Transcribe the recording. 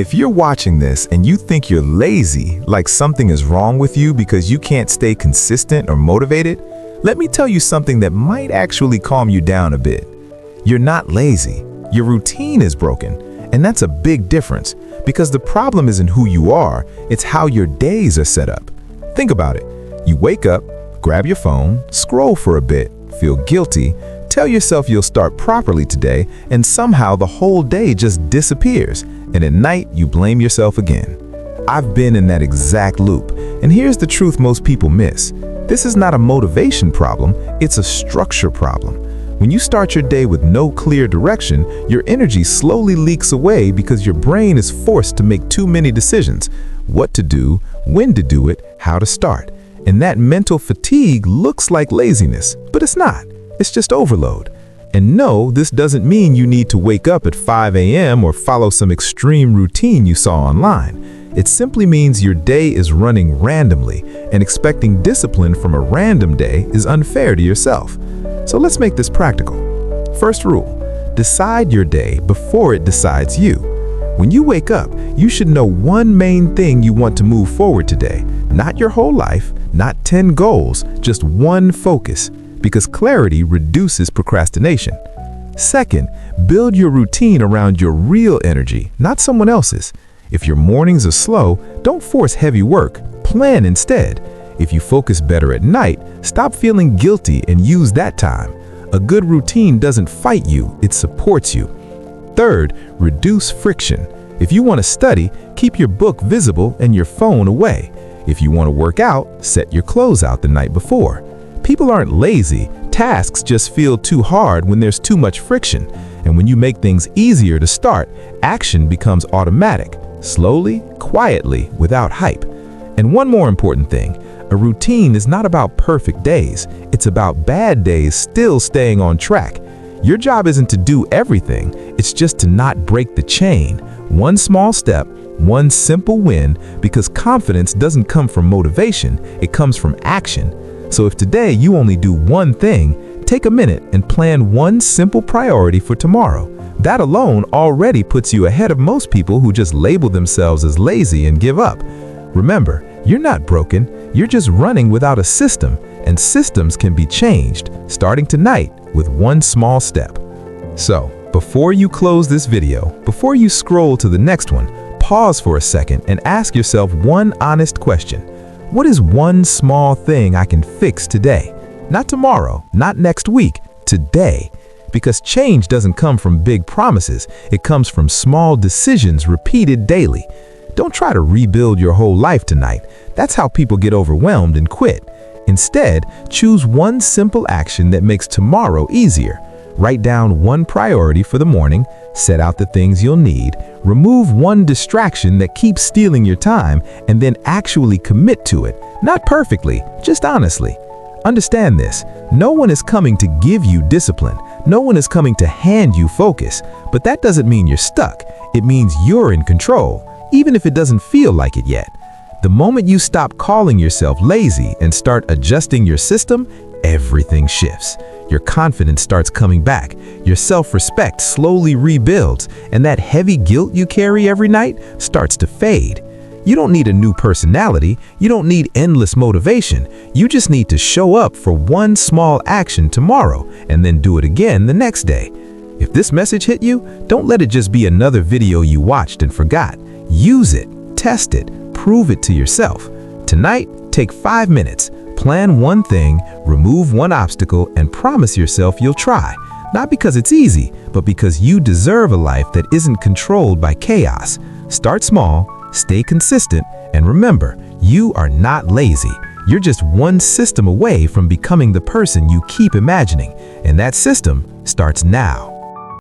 If you're watching this and you think you're lazy, like something is wrong with you because you can't stay consistent or motivated, let me tell you something that might actually calm you down a bit. You're not lazy. Your routine is broken, and that's a big difference because the problem isn't who you are, it's how your days are set up. Think about it. You wake up, grab your phone, scroll for a bit, feel guilty, tell yourself you'll start properly today, and somehow the whole day just disappears, and at night you blame yourself again. I've been in that exact loop, and here's the truth most people miss. This is not a motivation problem, it's a structure problem. When you start your day with no clear direction, your energy slowly leaks away because your brain is forced to make too many decisions: what to do, when to do it, how to start. And that mental fatigue looks like laziness, but it's not. It's just overload. And no, this doesn't mean you need to wake up at 5 a.m. or follow some extreme routine you saw online. It simply means your day is running randomly, and expecting discipline from a random day is unfair to yourself. So let's make this practical. First rule: decide your day before it decides you. When you wake up, you should know one main thing you want to move forward today. Not your whole life, not 10 goals, just one focus, because clarity reduces procrastination. Second, build your routine around your real energy, not someone else's. If your mornings are slow, don't force heavy work, plan instead. If you focus better at night, stop feeling guilty and use that time. A good routine doesn't fight you, it supports you. Third, reduce friction. If you want to study, keep your book visible and your phone away. If you want to work out, set your clothes out the night before. People aren't lazy, tasks just feel too hard when there's too much friction. And when you make things easier to start, action becomes automatic, slowly, quietly, without hype. And one more important thing: a routine is not about perfect days, it's about bad days still staying on track. Your job isn't to do everything, it's just to not break the chain. One small step, one simple win, because confidence doesn't come from motivation, it comes from action. So if today you only do one thing, take a minute and plan one simple priority for tomorrow. That alone already puts you ahead of most people who just label themselves as lazy and give up. Remember, you're not broken, you're just running without a system, and systems can be changed, starting tonight with one small step. So, before you close this video, before you scroll to the next one, pause for a second and ask yourself one honest question. What is one small thing I can fix today? Not tomorrow, not next week, today. Because change doesn't come from big promises, it comes from small decisions repeated daily. Don't try to rebuild your whole life tonight. That's how people get overwhelmed and quit. Instead, choose one simple action that makes tomorrow easier. Write down one priority for the morning, set out the things you'll need, remove one distraction that keeps stealing your time, and then actually commit to it. Not perfectly, just honestly. Understand this: no one is coming to give you discipline. No one is coming to hand you focus. But that doesn't mean you're stuck. It means you're in control, even if it doesn't feel like it yet. The moment you stop calling yourself lazy and start adjusting your system, everything shifts. Your confidence starts coming back, your self-respect slowly rebuilds, and that heavy guilt you carry every night starts to fade. You don't need a new personality, you don't need endless motivation, you just need to show up for one small action tomorrow and then do it again the next day. If this message hit you, don't let it just be another video you watched and forgot. Use it, test it, prove it to yourself. Tonight, take 5 minutes. Plan one thing, remove one obstacle, and promise yourself you'll try. Not because it's easy, but because you deserve a life that isn't controlled by chaos. Start small, stay consistent, and remember, you are not lazy. You're just one system away from becoming the person you keep imagining, and that system starts now.